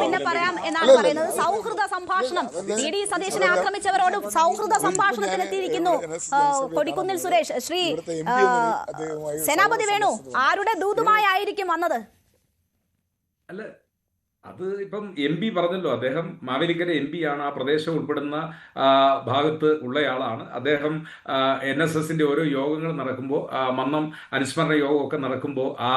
പിന്നെ പറയാം എന്നാണ് പറയുന്നത്. സൗഹൃദ സംഭാഷണം, വി.ഡി. സതീശനെ ആക്രമിച്ചവരോട് സൗഹൃദ സംഭാഷണത്തിനെത്തിയിരിക്കുന്നു കൊടിക്കുന്നിൽ സുരേഷ്. ശ്രീ സേനാപതി വേണു, ആരുടെ ദൂതുമായായിരിക്കും വന്നത്? അല്ല, അത് ഇപ്പം എം പി പറഞ്ഞല്ലോ, അദ്ദേഹം മാവേലിക്കര എം പി ആണ്, ആ പ്രദേശം ഉൾപ്പെടുന്ന ഭാഗത്ത് ഉള്ളയാളാണ് അദ്ദേഹം. NSSന്റെ ഓരോ യോഗങ്ങൾ നടക്കുമ്പോൾ, മന്നം അനുസ്മരണ യോഗമൊക്കെ നടക്കുമ്പോൾ ആ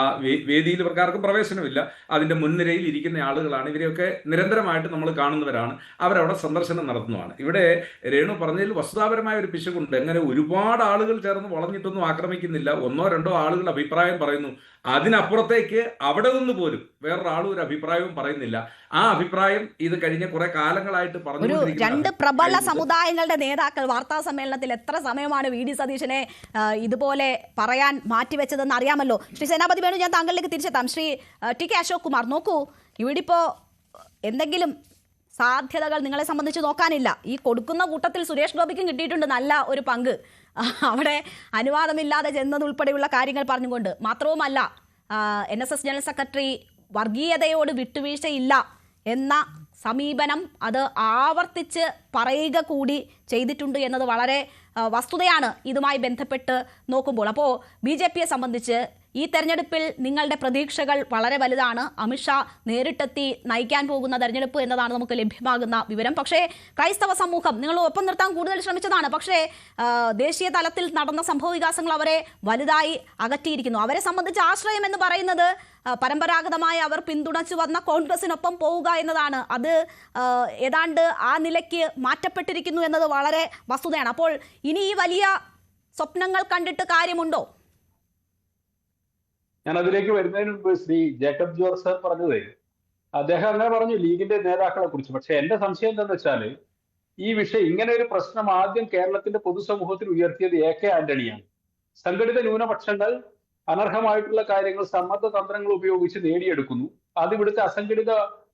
വേദിയിൽ ഇവർക്കാർക്കും പ്രവേശനമില്ല. അതിൻ്റെ മുൻനിരയിൽ ഇരിക്കുന്ന ആളുകളാണ്. ഇവരെയൊക്കെ നിരന്തരമായിട്ട് നമ്മൾ കാണുന്നവരാണ്. അവരവിടെ സന്ദർശനം നടത്തുന്നതാണ്. ഇവിടെ രേണു പറഞ്ഞതിൽ വസ്തുതാപരമായ ഒരു പിശകുണ്ട്. എങ്ങനെ ഒരുപാട് ആളുകൾ ചേർന്ന് വളഞ്ഞിട്ടൊന്നും ആക്രമിക്കുന്നില്ല. ഒന്നോ രണ്ടോ ആളുകൾ അഭിപ്രായം പറയുന്നു. അതിനപ്പുറത്തേക്ക് അവിടെ നിന്ന് പോലും വേറൊരാളും ഒരു അഭിപ്രായവും പറയുന്നില്ല. ആ അഭിപ്രായം ഇത് കഴിഞ്ഞ കുറെ കാലങ്ങളായിട്ട് പറഞ്ഞു. രണ്ട് പ്രബല സമുദായങ്ങളുടെ നേതാക്കൾ വാർത്താ സമ്മേളനത്തിൽ എത്ര സമയമാണ് വി.ഡി. സതീശനെ ഇതുപോലെ പറയാൻ മാറ്റിവെച്ചതെന്ന് അറിയാമല്ലോ. ശ്രീ സേനാപതി വേണു, ഞാൻ താങ്കളിലേക്ക് തിരിച്ചെത്താം. ശ്രീ ടി.കെ. അശോക് കുമാർ, നോക്കൂ, ഇവിടെ ഇപ്പോൾ എന്തെങ്കിലും സാധ്യതകൾ നിങ്ങളെ സംബന്ധിച്ച് നോക്കാനില്ല. ഈ കൊടുക്കുന്ന കൂട്ടത്തിൽ സുരേഷ് ഗോപിക്കും കിട്ടിയിട്ടുണ്ട് നല്ല ഒരു പങ്ക്. അവിടെ അനുവാദമില്ലാതെ ചെന്നതുൾപ്പെടെയുള്ള കാര്യങ്ങൾ പറഞ്ഞുകൊണ്ട്. മാത്രവുമല്ല, NSS ജനറൽ സെക്രട്ടറി വർഗീയതയോട് വിട്ടുവീഴ്ചയില്ല എന്ന സമീപനം അത് ആവർത്തിച്ച് പറയുക കൂടി ചെയ്തിട്ടുണ്ട് എന്നത് വളരെ വസ്തുതയാണ് ഇതുമായി ബന്ധപ്പെട്ട് നോക്കുമ്പോൾ. അപ്പോൾ BJPയെ സംബന്ധിച്ച് ഈ തെരഞ്ഞെടുപ്പിൽ നിങ്ങളുടെ പ്രതീക്ഷകൾ വളരെ വലുതാണ്. അമിത്ഷാ നേരിട്ടെത്തി നയിക്കാൻ പോകുന്ന തെരഞ്ഞെടുപ്പ് എന്നതാണ് നമുക്ക് ലഭ്യമാകുന്ന വിവരം. പക്ഷേ ക്രൈസ്തവ സമൂഹം നിങ്ങൾ ഒപ്പം നിർത്താൻ കൂടുതൽ ശ്രമിച്ചതാണ്. പക്ഷേ ദേശീയ തലത്തിൽ നടന്ന സംഭവ വികാസങ്ങൾ അവരെ വലുതായി അകറ്റിയിരിക്കുന്നു. അവരെ സംബന്ധിച്ച് ആശ്രയം എന്ന് പറയുന്നത് പരമ്പരാഗതമായി അവർ പിന്തുണച്ചു വന്ന കോൺഗ്രസിനൊപ്പം പോവുക എന്നതാണ്. അത് ഏതാണ്ട് ആ നിലയ്ക്ക് മാറ്റപ്പെട്ടിരിക്കുന്നു എന്നത് വളരെ വസ്തുതയാണ്. അപ്പോൾ ഇനി ഈ വലിയ സ്വപ്നങ്ങൾ കണ്ടിട്ട് കാര്യമുണ്ടോ? ഞാൻ അതിലേക്ക് വരുന്നതിന് മുമ്പ് ശ്രീ ജേക്കബ് ജോർജ് സാർ പറഞ്ഞത്, അദ്ദേഹം അങ്ങനെ പറഞ്ഞു ലീഗിന്റെ നേതാക്കളെ കുറിച്ച്. പക്ഷെ എന്റെ സംശയം എന്താണെന്ന് വെച്ചാല്, ഈ വിഷയം, ഇങ്ങനെ ഒരു പ്രശ്നം ആദ്യം കേരളത്തിന്റെ പൊതുസമൂഹത്തിൽ ഉയർത്തിയത് AK ആന്റണിയാണ്. സംഘടിത ന്യൂനപക്ഷങ്ങൾ അനർഹമായിട്ടുള്ള കാര്യങ്ങൾ സമ്മർദ്ദ തന്ത്രങ്ങൾ ഉപയോഗിച്ച് നേടിയെടുക്കുന്നു, അത് ഇവിടുത്തെ അസംഘടിത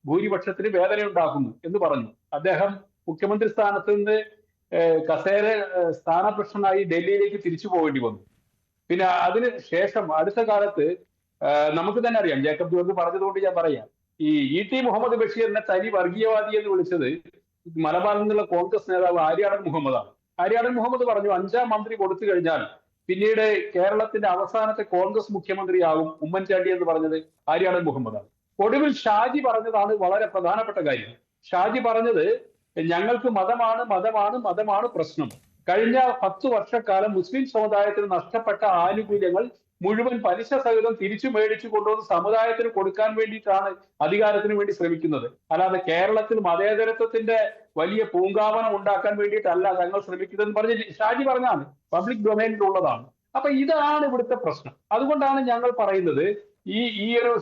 ഭൂരിപക്ഷത്തിന് വേദനയുണ്ടാക്കുന്നു എന്ന് പറഞ്ഞു. അദ്ദേഹം മുഖ്യമന്ത്രി സ്ഥാനത്ത് നിന്ന് കസേര സ്ഥാനഭ്രഷ്ടനായി ഡൽഹിയിലേക്ക് തിരിച്ചു പോകേണ്ടി വന്നു. പിന്നെ അതിന് ശേഷം അടുത്ത കാലത്ത് നമുക്ക് തന്നെ അറിയാം, ജേക്കബ് ജോർജ് പറഞ്ഞതുകൊണ്ട് ഞാൻ പറയാം, ഈ E.T. മുഹമ്മദ് ബഷീറിനെ തനി വർഗീയവാദി എന്ന് വിളിച്ചത് മലബാറിൽ നിന്നുള്ള കോൺഗ്രസ് നേതാവ് ആര്യാടൻ മുഹമ്മദാണ്. ആര്യാടൻ മുഹമ്മദ് പറഞ്ഞു 5ാം മന്ത്രി കൊടുത്തു കഴിഞ്ഞാൽ പിന്നീട് കേരളത്തിന്റെ അവസാനത്തെ കോൺഗ്രസ് മുഖ്യമന്ത്രിയാകും ഉമ്മൻചാണ്ടി എന്ന് പറഞ്ഞത് ആര്യാടൻ മുഹമ്മദാണ്. ഒടുവിൽ ഷാജി പറഞ്ഞതാണ് വളരെ പ്രധാനപ്പെട്ട കാര്യം. ഷാജി പറഞ്ഞത്, ഞങ്ങൾക്ക് മതമാണ് മതമാണ് മതമാണ് പ്രശ്നം. കഴിഞ്ഞ 10 വർഷക്കാലം മുസ്ലിം സമുദായത്തിന് നഷ്ടപ്പെട്ട ആനുകൂല്യങ്ങൾ മുഴുവൻ പലിശ സഹിതം തിരിച്ചു മേടിച്ചു കൊണ്ടുവന്ന് സമുദായത്തിന് കൊടുക്കാൻ വേണ്ടിയിട്ടാണ് അധികാരത്തിന് വേണ്ടി ശ്രമിക്കുന്നത്. അല്ലാതെ കേരളത്തിൽ മതേതരത്വത്തിന്റെ വലിയ പൂങ്കാവനം ഉണ്ടാക്കാൻ വേണ്ടിയിട്ടല്ല തങ്ങൾ ശ്രമിക്കുന്നതെന്ന് പറഞ്ഞ് ഷാജി പറഞ്ഞാണ്, പബ്ലിക് ഡൊമൈനിലുള്ളതാണ്. അപ്പൊ ഇതാണ് ഇവിടുത്തെ പ്രശ്നം. അതുകൊണ്ടാണ് ഞങ്ങൾ പറയുന്നത്, ഈ ഒരു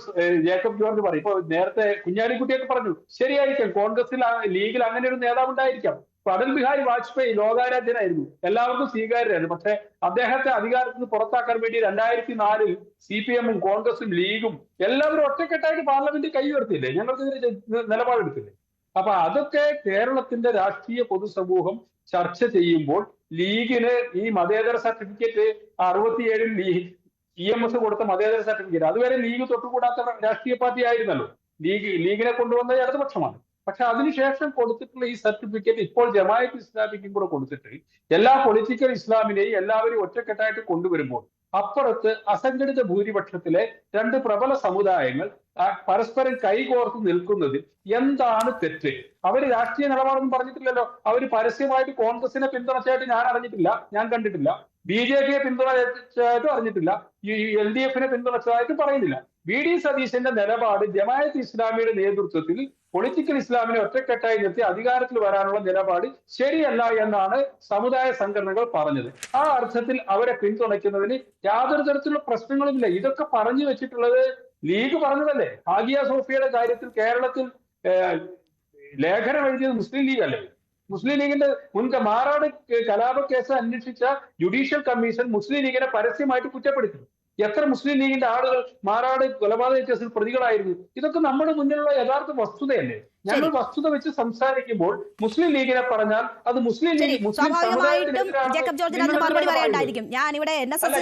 ജേക്കബ് ജോർജ് പറയും, ഇപ്പൊ നേരത്തെ കുഞ്ഞാലിക്കുട്ടിയൊക്കെ പറഞ്ഞു, ശരിയായിരിക്കാം, കോൺഗ്രസിൽ ലീഗിൽ അങ്ങനെ ഒരു നേതാവ് ഉണ്ടായിരിക്കാം. അടൽ ബിഹാരി വാജ്പേയി ലോകാരാധ്യനായിരുന്നു, എല്ലാവർക്കും സ്വീകാര്യരായിരുന്നു. പക്ഷെ അദ്ദേഹത്തെ അധികാരത്തിൽ നിന്ന് പുറത്താക്കാൻ വേണ്ടി 2004 CPM-ഉം കോൺഗ്രസും ലീഗും എല്ലാവരും ഒറ്റക്കെട്ടായിട്ട് പാർലമെന്റിൽ കൈ ഉയർത്തിയില്ലേ, ഞങ്ങൾക്കെതിരെ നിലപാടെടുത്തില്ലേ? അപ്പൊ അതൊക്കെ കേരളത്തിന്റെ രാഷ്ട്രീയ പൊതുസമൂഹം ചർച്ച ചെയ്യുമ്പോൾ ലീഗിന് ഈ മതേതര സർട്ടിഫിക്കറ്റ് 67-ൽ EMS കൊടുത്ത മതേതര സർട്ടിഫിക്കറ്റ്, അതുവരെ ലീഗ് തൊട്ടുകൂടാത്ത രാഷ്ട്രീയ പാർട്ടി ആയിരുന്നല്ലോ. ലീഗിനെ കൊണ്ടുവന്നത് ഇടതുപക്ഷമാണ്. പക്ഷെ അതിനുശേഷം കൊടുത്തിട്ടുള്ള ഈ സർട്ടിഫിക്കറ്റ് ഇപ്പോൾ ജമാഅത്ത് ഇസ്ലാമിക്കും കൂടെ കൊടുത്തിട്ട് എല്ലാ പൊളിറ്റിക്കൽ ഇസ്ലാമിനെയും എല്ലാവരും ഒറ്റക്കെട്ടായിട്ട് കൊണ്ടുവരുമ്പോൾ അപ്പുറത്ത് അസംഘടിത ഭൂരിപക്ഷത്തിലെ 2 പ്രബല സമുദായങ്ങൾ പരസ്പരം കൈകോർത്ത് നിൽക്കുന്നതിൽ എന്താണ് തെറ്റ്? അവര് രാഷ്ട്രീയ നിലപാടൊന്നും പറഞ്ഞിട്ടില്ലല്ലോ. അവര് പരസ്യമായിട്ട് കോൺഗ്രസിനെ പിന്തുണച്ചായിട്ട് ഞാൻ അറിഞ്ഞിട്ടില്ല, ഞാൻ കണ്ടിട്ടില്ല. BJPയെ പിന്തുണച്ചായിട്ടും അറിഞ്ഞിട്ടില്ല, LDFനെ പിന്തുണച്ചതായിട്ടും പറയുന്നില്ല. വി.ഡി. സതീശന്റെ നിലപാട് ജമാഅത്ത് ഇസ്ലാമിയുടെ നേതൃത്വത്തിൽ പൊളിറ്റിക്കൽ ഇസ്ലാമിനെ ഒറ്റക്കെട്ടായി നിർത്തി അധികാരത്തിൽ വരാനുള്ള നിലപാട് ശരിയല്ല എന്നാണ് സമുദായ സംഘടനകൾ പറഞ്ഞത്. ആ അർത്ഥത്തിൽ അവരെ പിന്തുണയ്ക്കുന്നതിന് യാതൊരു തരത്തിലുള്ള പ്രശ്നങ്ങളുമില്ല. ഇതൊക്കെ പറഞ്ഞു വെച്ചിട്ടുള്ളത് ലീഗ് പറഞ്ഞതല്ലേ. ഹാഗിയ സോഫിയയുടെ കാര്യത്തിൽ കേരളത്തിൽ ലേഖനം എഴുതിയത് മുസ്ലിം ലീഗ് അല്ലേ? മുസ്ലിം ലീഗിന്റെ മാറാട് കലാപ കേസ് അന്വേഷിച്ച ജുഡീഷ്യൽ കമ്മീഷൻ മുസ്ലിം ലീഗിനെ പരസ്യമായിട്ട് കുറ്റപ്പെടുത്തി. എത്ര മുസ്ലിം ലീഗിന്റെ ആളുകൾ മാറാട് കൊലപാതക കേസിൽ പ്രതികളായിരുന്നു. ഇതൊക്കെ നമ്മുടെ മുന്നിലുള്ള യഥാർത്ഥ വസ്തുതയല്ലേ? ഞങ്ങൾ വസ്തുത വെച്ച് സംസാരിക്കുമ്പോൾ മുസ്ലിം ലീഗിനെ പറഞ്ഞാൽ അത് മുസ്ലിം ലീഗ് സ്വാഭാവികമായിട്ടും ജേക്കബ് ജോർജിന് അതിന് മറുപടി പറയാണ്ടായിരിക്കും. ഞാൻ ഇവിടെ NSS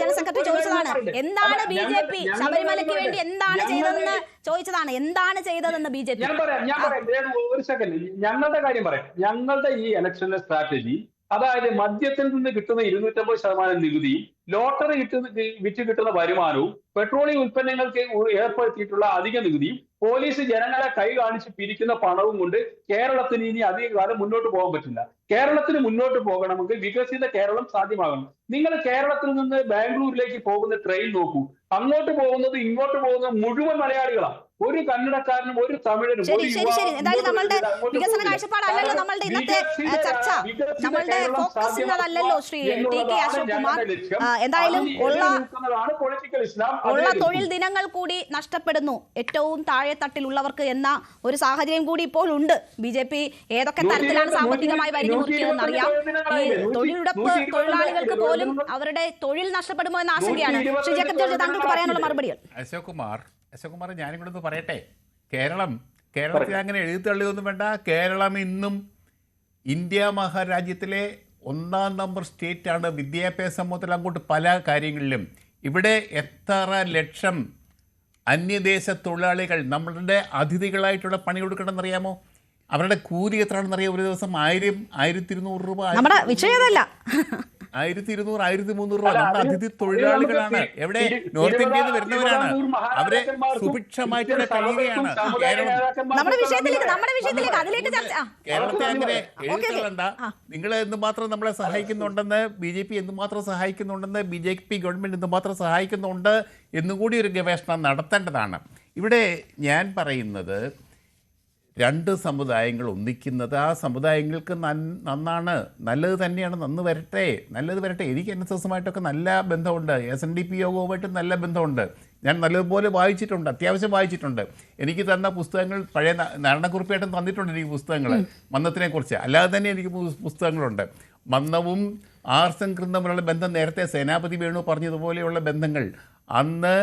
ജനറൽ സെക്രട്ടറി ചോദിച്ചതാണ്, എന്താണ് BJP ശബരിമലയ്ക്ക് വേണ്ടി എന്താണ് ചെയ്തതെന്ന് ചോദിച്ചതാണ്. എന്താണ് ചെയ്തതെന്ന് BJP? ഞാൻ പറയാം ഒരു സെക്കൻഡ്, ഞങ്ങളുടെ കാര്യം പറയാം. ഞങ്ങളുടെ ഈ ഇലക്ഷനിലെ സ്ട്രാറ്റജി, അതായത് മദ്യത്തിൽ നിന്ന് കിട്ടുന്ന 250% നികുതിയും ലോട്ടറി വിറ്റ് കിട്ടുന്ന വരുമാനവും പെട്രോളിയം ഉൽപ്പന്നങ്ങൾക്ക് ഏർപ്പെടുത്തിയിട്ടുള്ള അധിക നികുതിയും പോലീസ് ജനങ്ങളെ കൈ കാണിച്ച് പിരിക്കുന്ന പണവും കൊണ്ട് കേരളത്തിന് ഇനി അധിക കാലം മുന്നോട്ട് പോകാൻ പറ്റില്ല. കേരളത്തിന് മുന്നോട്ട് പോകണമെങ്കിൽ വികസിത കേരളം സാധ്യമാകണം. നിങ്ങൾ കേരളത്തിൽ നിന്ന് ബാംഗ്ലൂരിലേക്ക് പോകുന്ന ട്രെയിൻ നോക്കൂ. അങ്ങോട്ട് പോകുന്നത് ഇങ്ങോട്ട് പോകുന്നത് മുഴുവൻ മലയാളികളാണ്. ഒരു കന്നഡക്കാരനും ഒരു തമിഴനും എന്തായാലും നമ്മളുടെ വികസന കാഴ്ചപ്പാടല്ലല്ലോ നമ്മളുടെ ഇന്നത്തെ ചർച്ച. നമ്മളുടെ ഫോക്കസ് ഇന്നതല്ലല്ലോ ശ്രീ TK അശോക് കുമാർ. എന്തായാലും ഉള്ള തൊഴിൽ ദിനങ്ങൾ കൂടി നഷ്ടപ്പെടുന്നു ഏറ്റവും താഴെ തട്ടിലുള്ളവർക്ക് എന്ന ഒരു സാഹചര്യം കൂടി ഇപ്പോൾ ഉണ്ട്. BJP ഏതൊക്കെ തരത്തിലാണ് സാമ്പത്തികമായി വരിഞ്ഞു മുറിക്കുന്നതെന്ന് അറിയാം. ഈ തൊഴിലുറപ്പ് തൊഴിലാളികൾക്ക് പോലും അവരുടെ തൊഴിൽ നഷ്ടപ്പെടുമോ എന്ന ആശങ്കയാണ്. ശ്രീ ജേക്കബ് ജോർജ്, താങ്കൾക്ക് പറയാനുള്ള മറുപടികൾ. അശോക് കുമാർ ഞാനിവിടെ ഒന്ന് പറയട്ടെ. കേരളത്തിൽ അങ്ങനെ എഴുതിത്തള്ളിയൊന്നും വേണ്ട. കേരളം ഇന്നും ഇന്ത്യ മഹാരാജ്യത്തിലെ 1ാം നമ്പർ സ്റ്റേറ്റ് ആണ് വിദ്യാഭ്യാസം മുതൽ അങ്ങോട്ട് പല കാര്യങ്ങളിലും. ഇവിടെ എത്ര ലക്ഷം അന്യദേശ തൊഴിലാളികൾ നമ്മളുടെ അതിഥികളായിട്ടുള്ള പണി കൊടുക്കണമെന്നറിയാമോ? അവരുടെ കൂലി എത്രയാണെന്നറിയാം? ഒരു ദിവസം 1000-1200 രൂപ. നമ്മുടെ വിഷയമല്ല. 1200, 1300 രൂപ. നമ്മുടെ അതിഥി തൊഴിലാളികളാണ്. എവിടെ? നോർത്ത് ഇന്ത്യയിൽ നിന്ന് വരുന്നവരാണ്. അവരെ സുഭിക്ഷമായിട്ട് കഴിയുകയാണ്. കേരളത്തെ അങ്ങനെ എഴുതിത്തള്ളണ്ട. നിങ്ങൾ എന്തുമാത്രം നമ്മളെ സഹായിക്കുന്നുണ്ടെന്ന്, BJP എന്തുമാത്രം സഹായിക്കുന്നുണ്ടെന്ന്, BJP ഗവൺമെന്റ് എന്തുമാത്രം സഹായിക്കുന്നുണ്ട് എന്നുകൂടി ഒരു ഗവേഷണം നടത്തേണ്ടതാണ്. ഇവിടെ ഞാൻ പറയുന്നത്, 2 സമുദായങ്ങൾ ഒന്നിക്കുന്നത് ആ സമുദായങ്ങൾക്ക് നന്നാണ്, നല്ലത് തന്നെയാണ്. നല്ലത് വരട്ടെ. എനിക്ക് NSSമായിട്ടൊക്കെ നല്ല ബന്ധമുണ്ട്. SNDP യോഗവുമായിട്ട് നല്ല ബന്ധമുണ്ട്. ഞാൻ നല്ലതുപോലെ വായിച്ചിട്ടുണ്ട്, അത്യാവശ്യം വായിച്ചിട്ടുണ്ട്. എനിക്ക് തന്ന പുസ്തകങ്ങൾ പഴയ നാരായണക്കുറുപ്പിയായിട്ടും തന്നിട്ടുണ്ട് എനിക്ക് പുസ്തകങ്ങൾ മന്നത്തിനെ കുറിച്ച്. അല്ലാതെ തന്നെ എനിക്ക് പുസ്തകങ്ങളുണ്ട്. മന്നവും ആർസങ്കറും തമ്മിലുള്ള ബന്ധം നേരത്തെ സേനാപതി വേണു പറഞ്ഞതുപോലെയുള്ള ബന്ധങ്ങൾ അന്ന്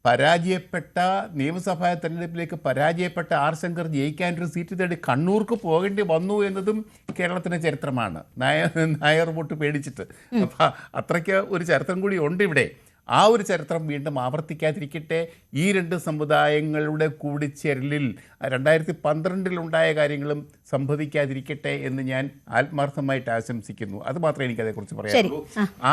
പരാജയപ്പെട്ട നിയമസഭാ തെരഞ്ഞെടുപ്പിലേക്ക് പരാജയപ്പെട്ട ആർ ശങ്കർ ജയിക്കാനൊരു സീറ്റ് തേടി കണ്ണൂർക്ക് പോകേണ്ടി വന്നു എന്നതും കേരളത്തിൻ്റെ ചരിത്രമാണ്. നായർ വോട്ട് പേടിച്ചിട്ട്. അപ്പം അത്രയ്ക്ക് ഒരു ചരിത്രം കൂടി ഉണ്ട് ഇവിടെ. ആ ഒരു ചരിത്രം വീണ്ടും ആവർത്തിക്കാതിരിക്കട്ടെ. ഈ 2 സമുദായങ്ങളുടെ കൂടിച്ചേരലിൽ 2012 കാര്യങ്ങളും സംഭവിക്കാതിരിക്കട്ടെ എന്ന് ഞാൻ ആത്മാർത്ഥമായിട്ട് ആശംസിക്കുന്നു. അത് മാത്രമേ എനിക്കതേക്കുറിച്ച് പറയാനുള്ളൂ.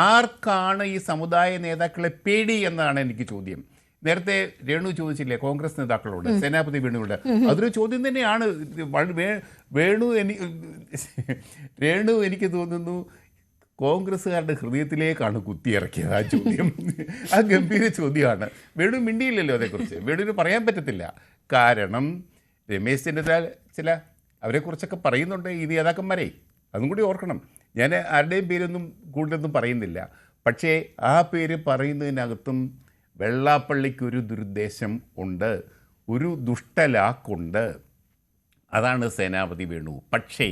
ആർക്കാണ് ഈ സമുദായ നേതാക്കളെ പേടി എന്നാണ് എനിക്ക് ചോദ്യം. നേരത്തെ രേണു ചോദിച്ചില്ലേ കോൺഗ്രസ് നേതാക്കളോട്, സേനാപതി വേണുവിടെ, അതൊരു ചോദ്യം തന്നെയാണ്. രേണു എനിക്ക് തോന്നുന്നു കോൺഗ്രസ്സുകാരുടെ ഹൃദയത്തിലേക്കാണ് കുത്തിയിറക്കിയത് ആ ചോദ്യം. ആ ഗംഭീര ചോദ്യമാണ്. വേണു മിണ്ടിയില്ലല്ലോ അതേക്കുറിച്ച്. വേണുവിന് പറയാൻ പറ്റത്തില്ല. കാരണം രമേശ് ചെന്നിത്തല ചില അവരെക്കുറിച്ചൊക്കെ പറയുന്നുണ്ട് ഈ നേതാക്കന്മാരെ. അതും കൂടി ഓർക്കണം. ഞാൻ ആരുടെയും പേരൊന്നും കൂടുതലൊന്നും പറയുന്നില്ല. പക്ഷേ ആ പേര് പറയുന്നതിനകത്തും വെള്ളാപ്പള്ളിക്കൊരു ദുരുദ്ദേശം ഉണ്ട്, ഒരു ദുഷ്ടലാക്കുണ്ട്. അതാണ് സേനാപതി വേണു. പക്ഷേ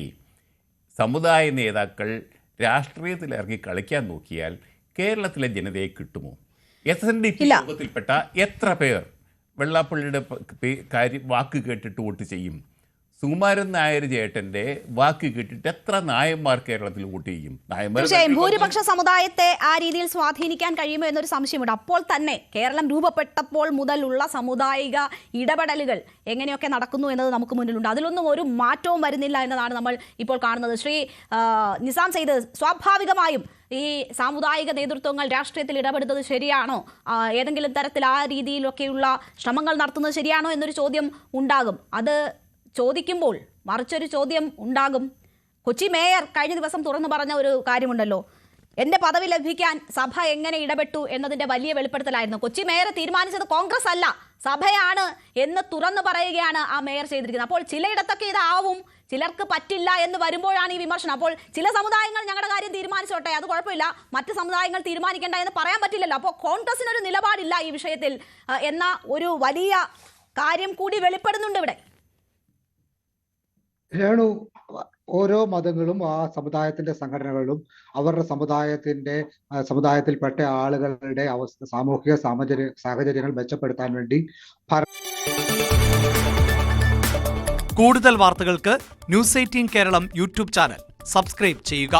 സമുദായ നേതാക്കൾ രാഷ്ട്രീയത്തിലിറങ്ങി കളിക്കാൻ നോക്കിയാൽ കേരളത്തിലെ ജനതയെ കിട്ടുമോ? SNDP യോഗത്തിൽപ്പെട്ട എത്ര പേർ വെള്ളാപ്പള്ളിയുടെ വാക്ക് കേട്ടിട്ട് വോട്ട് ചെയ്യും? സുകുമാരൻ നായർ ചേട്ടന്റെ വാക്ക് കേട്ടിട്ട് എത്ര നായന്മാർ കേരളത്തിൽ വോട്ട് ചെയ്യും? ഭൂരിപക്ഷ സമുദായത്തെ ആ രീതിയിൽ സ്വാധീനിക്കാൻ കഴിയുമോ എന്നൊരു സംശയമുണ്ട്. അപ്പോൾ തന്നെ കേരളം രൂപപ്പെട്ടപ്പോൾ മുതലുള്ള സാമുദായിക ഇടപെടലുകൾ എങ്ങനെയൊക്കെ നടക്കുന്നു എന്നത് നമുക്ക് മുന്നിലുണ്ട്. അതിലൊന്നും ഒരു മാറ്റവും വരുന്നില്ല എന്നതാണ് നമ്മൾ ഇപ്പോൾ കാണുന്നത്. ശ്രീ നിസാം സെയ്ദ്, സ്വാഭാവികമായും ഈ സാമുദായിക നേതൃത്വങ്ങൾ രാഷ്ട്രീയത്തിൽ ഇടപെടുന്നത് ശരിയാണോ? ഏതെങ്കിലും തരത്തിൽ ആ രീതിയിലൊക്കെയുള്ള ശ്രമങ്ങൾ നടത്തുന്നത് ശരിയാണോ എന്നൊരു ചോദ്യം ഉണ്ടാകും. അത് ചോദിക്കുമ്പോൾ മറിച്ചൊരു ചോദ്യം ഉണ്ടാകും. കൊച്ചി മേയർ കഴിഞ്ഞ ദിവസം തുറന്നു പറഞ്ഞ ഒരു കാര്യമുണ്ടല്ലോ, എൻ്റെ പദവി ലഭിക്കാൻ സഭ എങ്ങനെ ഇടപെട്ടു എന്നതിൻ്റെ വലിയ വെളിപ്പെടുത്തലായിരുന്നു. കൊച്ചി മേയർ തീരുമാനിച്ചത് കോൺഗ്രസ് അല്ല, സഭയാണ് എന്ന് തുറന്നു പറയുകയാണ് ആ മേയർ ചെയ്തിരിക്കുന്നത്. അപ്പോൾ ചിലയിടത്തൊക്കെ ഇതാവും, ചിലർക്ക് പറ്റില്ല എന്ന് വരുമ്പോഴാണ് ഈ വിമർശനം. അപ്പോൾ ചില സമുദായങ്ങൾ ഞങ്ങളുടെ കാര്യം തീരുമാനിച്ചോട്ടെ, അത് കുഴപ്പമില്ല, മറ്റ് സമുദായങ്ങൾ തീരുമാനിക്കേണ്ട എന്ന് പറയാൻ പറ്റില്ലല്ലോ. അപ്പോൾ കോൺഗ്രസിനൊരു നിലപാടില്ല ഈ വിഷയത്തിൽ എന്ന ഒരു വലിയ കാര്യം കൂടി വെളിപ്പെടുന്നുണ്ട് ഇവിടെ. രേണു, ഓരോ മതങ്ങളും ആ സമുദായത്തിന്റെ സംഘടനകളും അവരുടെ സമുദായത്തിൽപ്പെട്ട ആളുകളുടെ അവസ്ഥ, സാമൂഹിക സാഹചര്യങ്ങൾ മെച്ചപ്പെടുത്താൻ വേണ്ടി കൂടുതൽ വാർത്തകൾക്ക് news 18 Keralam YouTube channel subscribe ചെയ്യുക.